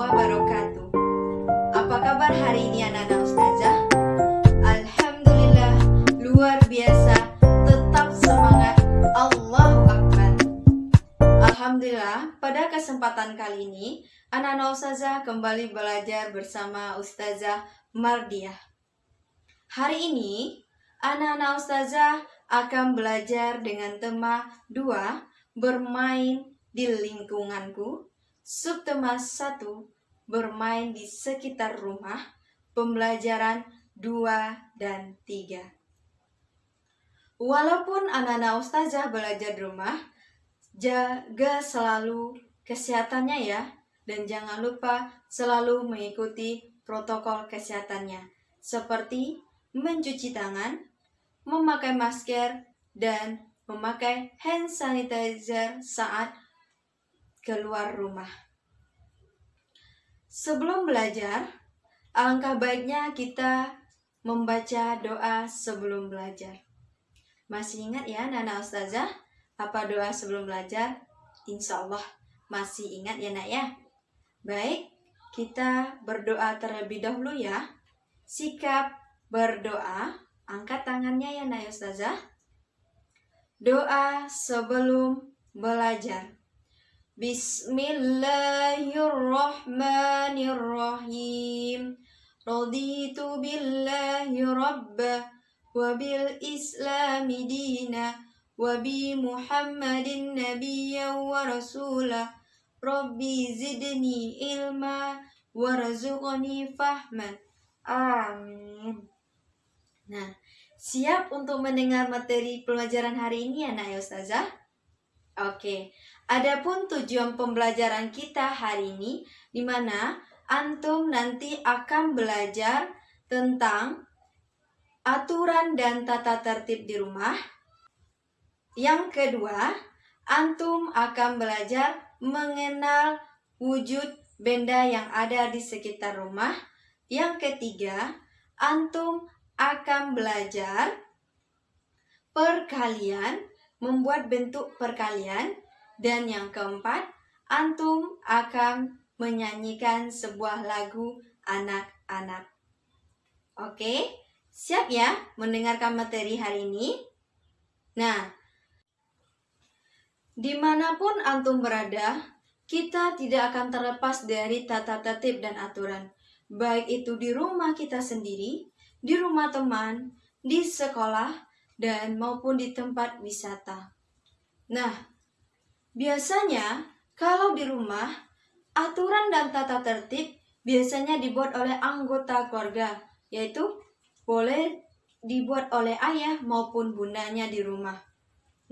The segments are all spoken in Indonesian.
wabarakatuh. Apa kabar hari ini anak-anak ustazah? Alhamdulillah, luar biasa, tetap semangat, Allahu Akbar. Alhamdulillah, pada kesempatan kali ini anak-anak ustazah kembali belajar bersama Ustazah Mardiah. Hari ini anak-anak ustazah akan belajar dengan tema 2, bermain di lingkunganku. Subtema 1, bermain di sekitar rumah. Pembelajaran 2 dan 3. Walaupun anak-anak ustazah belajar di rumah, jaga selalu kesehatannya ya. Dan jangan lupa selalu mengikuti protokol kesehatannya, seperti mencuci tangan, memakai masker, dan memakai hand sanitizer saat keluar rumah. Sebelum belajar, alangkah baiknya kita membaca doa sebelum belajar. Masih ingat ya anak-anak ustazah apa doa sebelum belajar? Insya Allah masih ingat ya nak ya. Baik, kita berdoa terlebih dahulu ya. Sikap berdoa, angkat tangannya ya nak ustazah. Doa sebelum belajar. Bismillahirrahmanirrahim. Raditu billahi rabba wa bil islami dina wa bi Muhammadin nabiyyan wa rasulah. Rabbi zidni ilma warzuqni fahman. Amin. Nah, siap untuk mendengar materi pelajaran hari ini ya nak ya ustazah? Oke, adapun tujuan pembelajaran kita hari ini, di mana antum nanti akan belajar tentang aturan dan tata tertib di rumah. Yang kedua, antum akan belajar mengenal wujud benda yang ada di sekitar rumah. Yang ketiga, antum akan belajar perkalian, membuat bentuk perkalian. Dan yang keempat, antum akan menyanyikan sebuah lagu anak-anak. Oke, siap ya mendengarkan materi hari ini? Nah, dimanapun antum berada, kita tidak akan terlepas dari tata tertib dan aturan. Baik itu di rumah kita sendiri, di rumah teman, di sekolah, dan maupun di tempat wisata. Nah, biasanya kalau di rumah, aturan dan tata tertib biasanya dibuat oleh anggota keluarga, yaitu boleh dibuat oleh ayah maupun bundanya di rumah.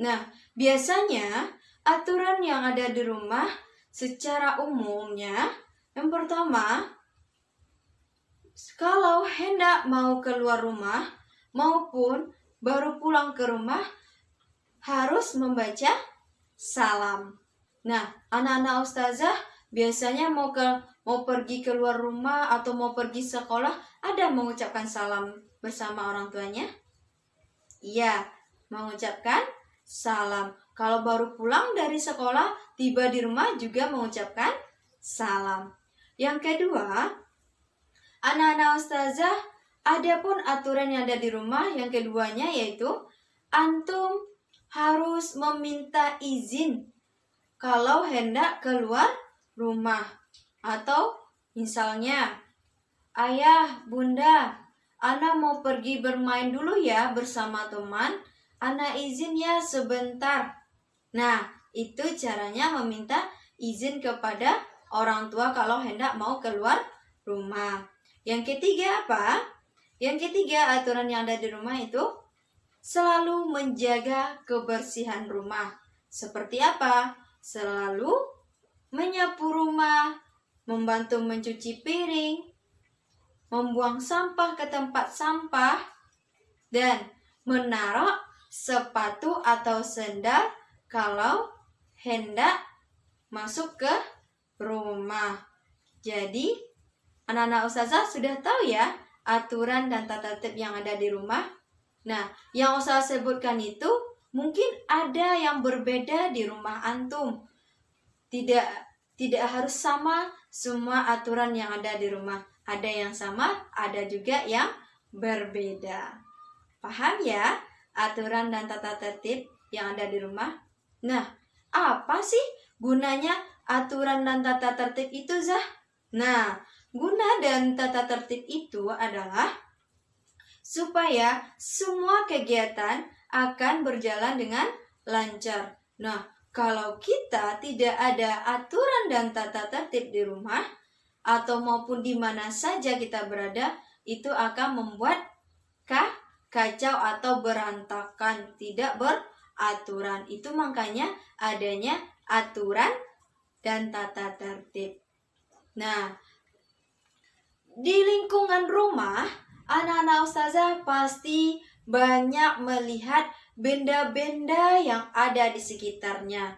Nah, biasanya aturan yang ada di rumah secara umumnya, yang pertama, kalau hendak mau keluar rumah maupun baru pulang ke rumah harus membaca salam. Nah, anak-anak ustazah biasanya mau pergi keluar rumah atau mau pergi sekolah, ada mengucapkan salam bersama orang tuanya? Iya, mengucapkan salam. Kalau baru pulang dari sekolah, tiba di rumah juga mengucapkan salam. Yang kedua, anak-anak ustazah, adapun aturan yang ada di rumah, yang keduanya yaitu antum harus meminta izin kalau hendak keluar rumah. Atau misalnya, ayah, bunda, ana mau pergi bermain dulu ya bersama teman, ana izin ya sebentar. Nah, itu caranya meminta izin kepada orang tua kalau hendak mau keluar rumah. Yang ketiga apa? Yang ketiga, aturan yang ada di rumah itu selalu menjaga kebersihan rumah. Seperti apa? Selalu menyapu rumah, membantu mencuci piring, membuang sampah ke tempat sampah, dan menaruh sepatu atau sendal kalau hendak masuk ke rumah. Jadi, anak-anak ustazah sudah tahu ya aturan dan tata tertib yang ada di rumah. Nah, yang ustazah sebutkan itu mungkin ada yang berbeda di rumah antum. Tidak harus sama semua aturan yang ada di rumah. Ada yang sama, ada juga yang berbeda. Paham ya aturan dan tata tertib yang ada di rumah? Nah, apa sih gunanya aturan dan tata tertib itu, Zah? Nah, guna dan tata tertib itu adalah supaya semua kegiatan akan berjalan dengan lancar. Nah, kalau kita tidak ada aturan dan tata tertib di rumah atau maupun di mana saja kita berada, itu akan membuat kacau atau berantakan, tidak beraturan. Itu makanya adanya aturan dan tata tertib. Nah, di lingkungan rumah, anak-anak ustazah pasti banyak melihat benda-benda yang ada di sekitarnya.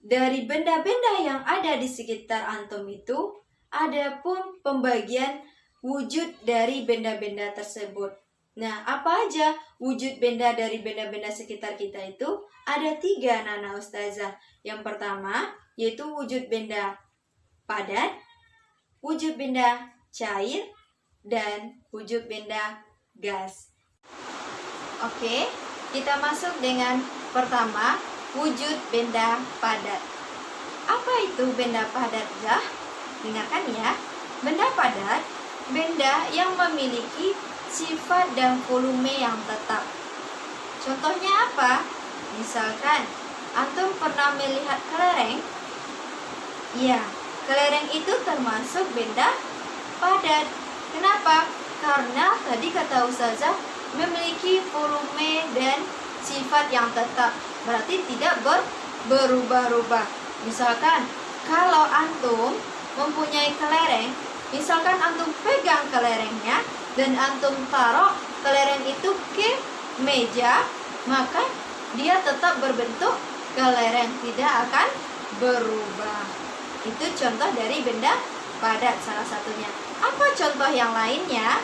Dari benda-benda yang ada di sekitar antum itu, ada pun pembagian wujud dari benda-benda tersebut. Nah, apa aja wujud benda dari benda-benda sekitar kita itu? Ada 3, anak-anak ustazah. Yang pertama, yaitu wujud benda padat, wujud benda cair, dan wujud benda gas. Oke, kita masuk dengan pertama, wujud benda padat. Apa itu benda padat, Zah? Dengarkan ya. Benda padat, benda yang memiliki sifat dan volume yang tetap. Contohnya apa? Misalkan, antum pernah melihat kelereng? Ya, kelereng itu termasuk benda padat. Kenapa? Karena tadi kata ustazah memiliki volume dan sifat yang tetap, berarti tidak berubah-ubah. Misalkan kalau antum mempunyai kelereng, misalkan antum pegang kelerengnya dan antum taruh kelereng itu ke meja, maka dia tetap berbentuk kelereng, tidak akan berubah. Itu contoh dari benda padat salah satunya. Apa contoh yang lainnya?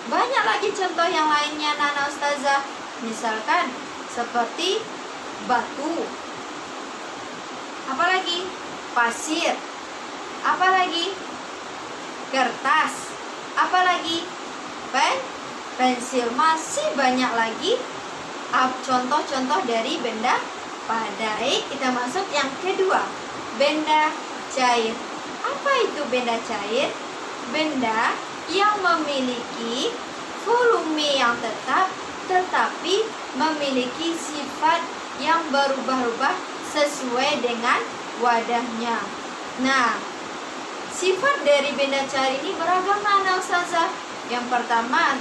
Banyak lagi contoh yang lainnya, Nana Ustazah. Misalkan seperti batu. Apalagi? Pasir. Apalagi? Kertas. Apalagi? Pensil. Masih banyak lagi contoh-contoh dari benda padat. Kita masuk yang kedua, benda cair. Apa itu benda cair? Benda yang memiliki volume yang tetap tetapi memiliki sifat yang berubah-ubah sesuai dengan wadahnya. Nah, sifat dari benda cair ini beragam, anak ustazah. Yang pertama,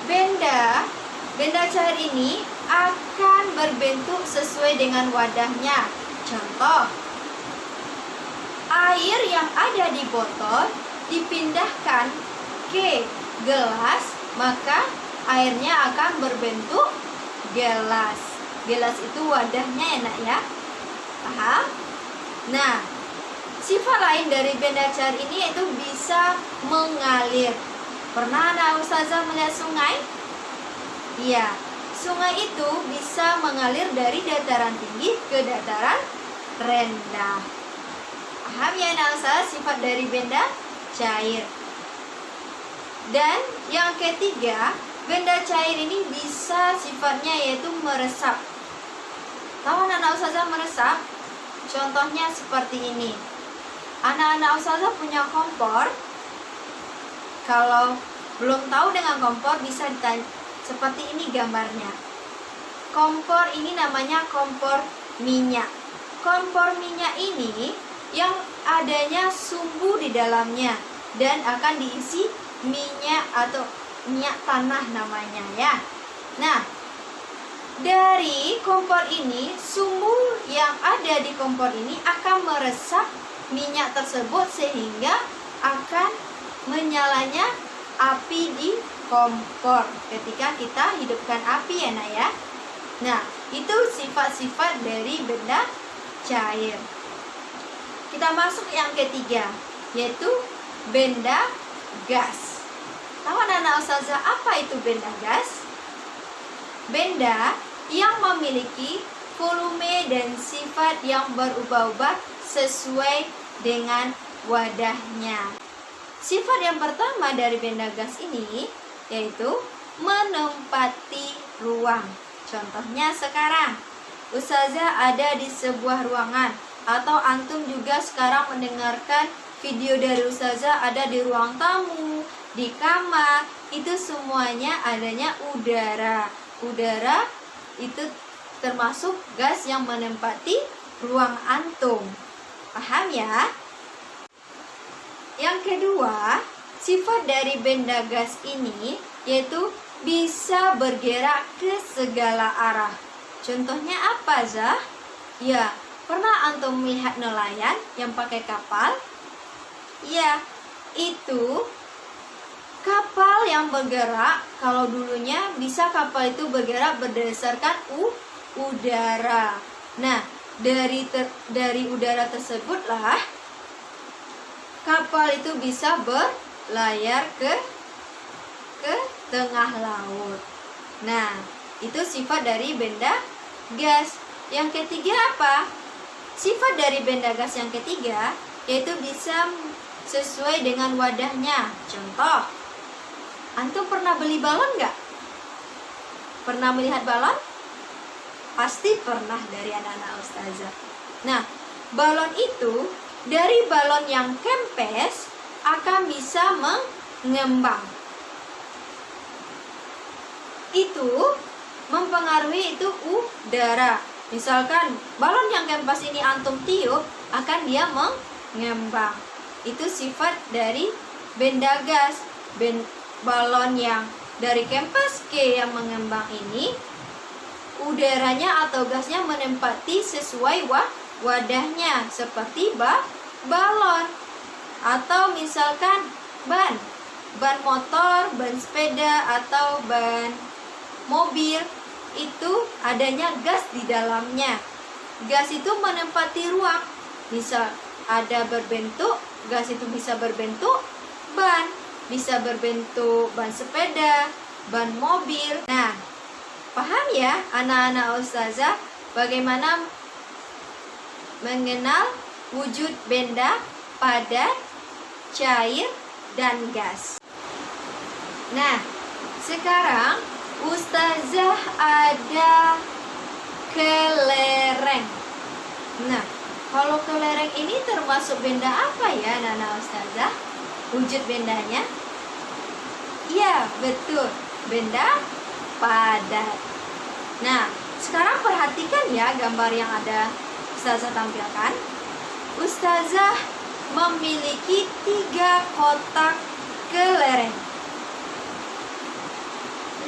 benda cair ini akan berbentuk sesuai dengan wadahnya. Contoh, air yang ada di botol dipindahkan ke gelas, maka airnya akan berbentuk gelas. Gelas itu wadahnya enak ya. Paham? Nah, sifat lain dari benda cair ini yaitu bisa mengalir. Pernah anak ustazah melihat sungai? Iya, sungai itu bisa mengalir dari dataran tinggi ke dataran rendah. Paham ya anak ustazah sifat dari benda cair. Dan yang ketiga, benda cair ini bisa sifatnya yaitu meresap. Tahu anak-anak ustazah meresap? Contohnya seperti ini. Anak-anak ustazah punya kompor. Kalau belum tahu dengan kompor, bisa ditanya seperti ini gambarnya. Kompor ini namanya kompor minyak. Kompor minyak ini yang adanya sumbu di dalamnya dan akan diisi minyak atau minyak tanah namanya ya. Nah, dari kompor ini, sumbu yang ada di kompor ini akan meresap minyak tersebut sehingga akan menyalanya api di kompor ketika kita hidupkan api ya nak ya. Nah, itu sifat-sifat dari benda cair. Kita masuk yang ketiga, yaitu benda gas. Tahu anak-anak ustazah apa itu benda gas? Benda yang memiliki volume dan sifat yang berubah-ubah sesuai dengan wadahnya. Sifat yang pertama dari benda gas ini yaitu menempati ruang. Contohnya sekarang, Ustazah ada di sebuah ruangan, atau antum juga sekarang mendengarkan video dari Ustazah ada di ruang tamu, di kamar. Itu semuanya adanya udara. Udara itu termasuk gas yang menempati ruang antum. Paham ya? Yang kedua, sifat dari benda gas ini yaitu bisa bergerak ke segala arah. Contohnya apa, Zah? Ya, pernah antum melihat nelayan yang pakai kapal? Ya, itu kapal yang bergerak. Kalau dulunya bisa kapal itu bergerak berdasarkan udara. Nah, dari udara tersebutlah kapal itu bisa berlayar ke tengah laut. Nah, itu sifat dari benda gas. Yang ketiga apa? Sifat dari benda gas yang ketiga yaitu bisa sesuai dengan wadahnya. Contoh, antum pernah beli balon nggak? Pernah melihat balon? Pasti pernah dari anak-anak Ustazah. Nah, balon itu dari balon yang kempes akan bisa mengembang. Itu mempengaruhi itu udara. Misalkan balon yang kempes ini antum tiup, akan dia mengembang. Itu sifat dari benda gas. Balon yang dari kempes ke yang mengembang ini, udaranya atau gasnya menempati sesuai wadahnya, seperti balon. Atau misalkan ban motor, ban sepeda, atau ban mobil, itu adanya gas di dalamnya. Gas itu menempati ruang. Misal ada berbentuk, gas itu bisa berbentuk ban, bisa berbentuk ban sepeda, ban mobil. Nah, paham ya anak-anak Ustazah bagaimana mengenal wujud benda, padat, cair, dan gas. Nah, sekarang Ustazah ada kelereng. Nah, kalau kelereng ini termasuk benda apa ya anak-anak Ustazah? Wujud bendanya? Iya, betul, benda padat. Nah, sekarang perhatikan ya gambar yang ada Ustazah tampilkan. Ustazah memiliki 3 kotak kelereng.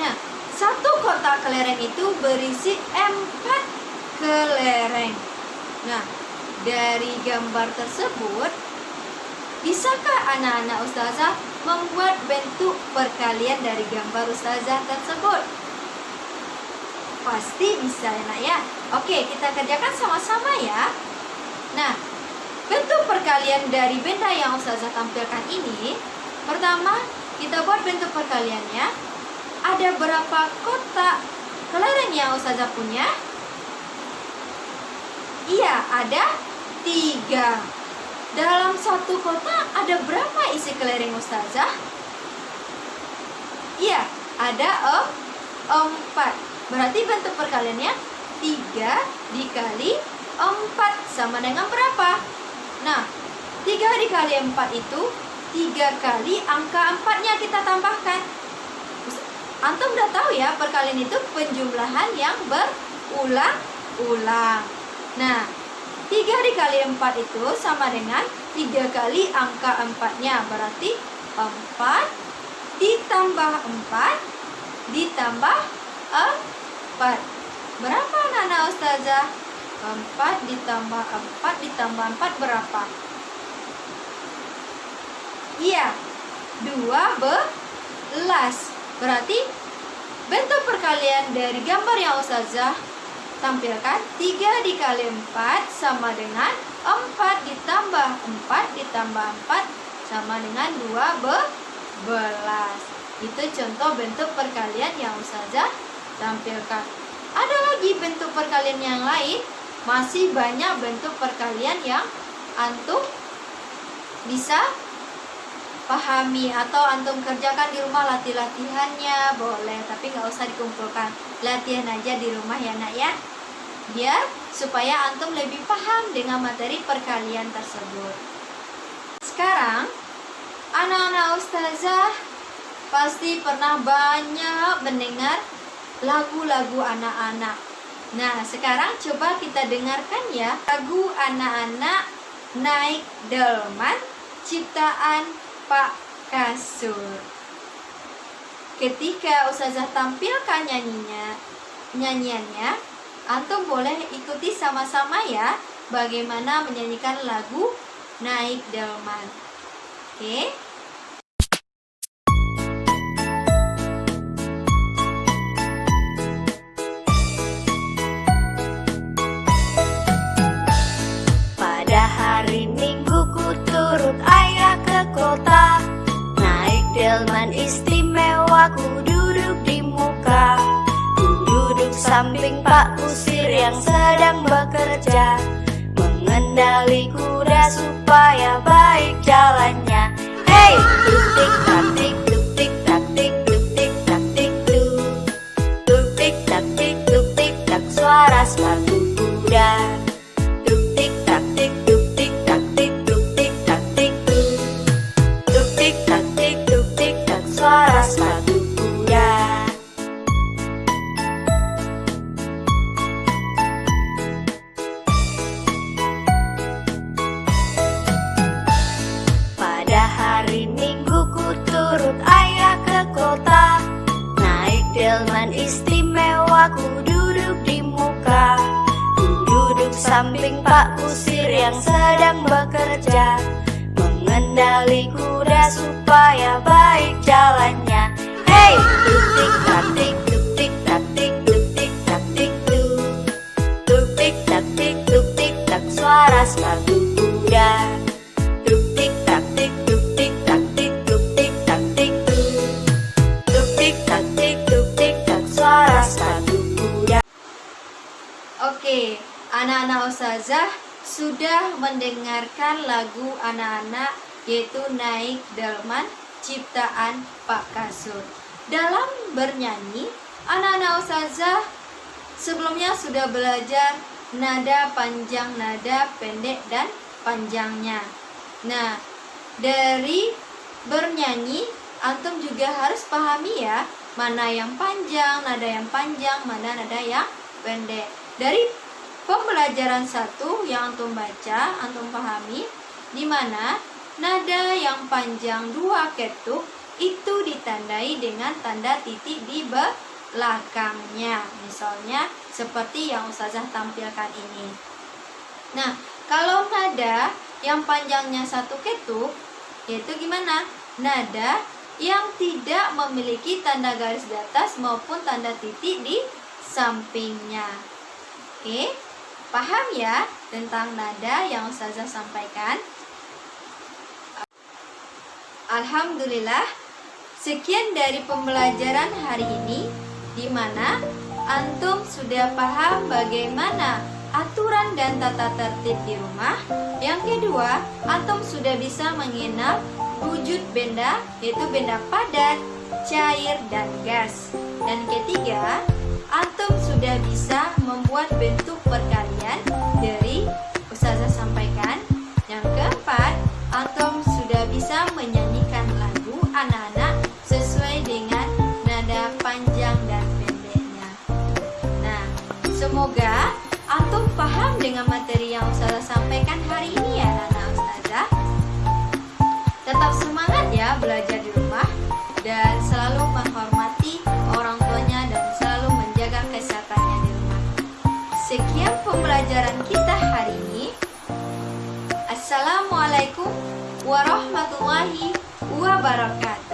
Nah, 1 kotak kelereng itu berisi 4 kelereng. Nah, dari gambar tersebut, bisakah anak-anak Ustazah membuat bentuk perkalian dari gambar Ustazah tersebut? Pasti bisa ya nak ya. Oke, kita kerjakan sama-sama ya. Nah, bentuk perkalian dari benda yang Ustazah tampilkan ini, pertama kita buat bentuk perkaliannya. Ada berapa kotak kelereng yang Ustazah punya? Iya, ada 3. Dalam 1 kotak ada berapa isi kelereng Ustazah? Iya, ada 4. Berarti bentuk perkaliannya 3 dikali 4 sama dengan berapa? Nah, 3 dikali 4 itu 3 kali angka 4-nya kita tambahkan. Antum udah tahu ya, perkalian itu penjumlahan yang berulang-ulang. Nah, 3 dikali 4 itu sama dengan 3 kali angka 4-nya. Berarti 4 ditambah 4 ditambah 4. Berapa anak-anak Ustazah? 4 ditambah 4 ditambah 4 berapa? Iya, 12. Berarti bentuk perkalian dari gambar yang Ustazah tampilkan 3 dikali 4 sama dengan 4 ditambah 4 ditambah 4 sama dengan 12. Itu contoh bentuk perkalian yang Ustazah tampilkan. Ada lagi bentuk perkalian yang lain. Masih banyak bentuk perkalian yang antum bisa pahami atau antum kerjakan di rumah latihannya boleh, tapi nggak usah dikumpulkan, latihan aja di rumah ya nak ya, biar supaya antum lebih paham dengan materi perkalian tersebut. Sekarang anak-anak ustazah pasti pernah banyak mendengar lagu-lagu anak-anak. Nah sekarang coba kita dengarkan ya lagu anak-anak Naik Delman ciptaan Pak Kasur. Ketika ustazah tampilkan nyanyiannya, antum boleh ikuti sama-sama ya bagaimana menyanyikan lagu Naik Delman. Oke? Pada hari Minggu ku turut ayah ke kota, naik delman istimewa ku duduk di muka. Ku duduk samping Pak Kusir yang sedang bekerja, mengendali kuda supaya baik jalannya. Hey, tuk tik tak tik tuk tik tak tik tuk tik tak tik tuk. Tuk tik tak tik tuk tik tak suara sepatu kuda. Tuk tik tak tik tuk tik tak tik tuk tik tak tik tuk. Tuk tik tak tik tuk tik tak suara sepatu kuda. Pada hari Minggu ku turut ayah ke kota, naik delman istimewa ku duduk di muka. Ku duduk samping Pak Kusir yang sedang bekerja, mengendali kuda supaya baik jalannya. Hey, tuk tik tak tik tuk tik tak tik tuk tik tak tik tuk. Tuk tik tak tik tuk tik tak suara sepatu kuda. Tuk tik tak tik tuk tik tak tik tuk tik tak tik tuk. Tuk tik tak tik tuk tik tak suara sepatu kuda. Oke, anak-anak ustazah sudah mendengarkan lagu anak-anak yaitu Naik Delman ciptaan Pak Kasur. Dalam bernyanyi, anak-anak ustazah sebelumnya sudah belajar nada panjang, nada pendek, dan panjangnya. Nah, dari bernyanyi, antum juga harus pahami ya, mana yang panjang, mana nada yang pendek. Dari pembelajaran 1 yang antum baca, antum pahami, di mana nada yang panjang 2 ketuk itu ditandai dengan tanda titik di belakangnya. Misalnya seperti yang ustazah tampilkan ini. Nah, kalau nada yang panjangnya 1 ketuk, yaitu gimana? Nada yang tidak memiliki tanda garis di atas maupun tanda titik di sampingnya. Oke, paham ya tentang nada yang ustazah sampaikan? Alhamdulillah, sekian dari pembelajaran hari ini, di mana antum sudah paham bagaimana aturan dan tata tertib di rumah. Yang kedua, antum sudah bisa mengenal wujud benda, yaitu benda padat, cair, dan gas. Dan ketiga, antum sudah bisa membuat bentuk perkalian dari ustazah sampaikan. Yang keempat, antum sudah bisa menyanyikan lagu anak-anak sesuai dengan nada panjang dan pendeknya. Nah, semoga antum paham dengan materi yang ustazah sampaikan hari ini ya anak-anak ustazah. Tetap semangat ya belajar di rumah dan selalu menghormati orang tuanya dan selalu menjaga kesehatannya di rumah. Sekian pembelajaran kita hari ini. Assalamualaikum warahmatullahi wabarakatuh.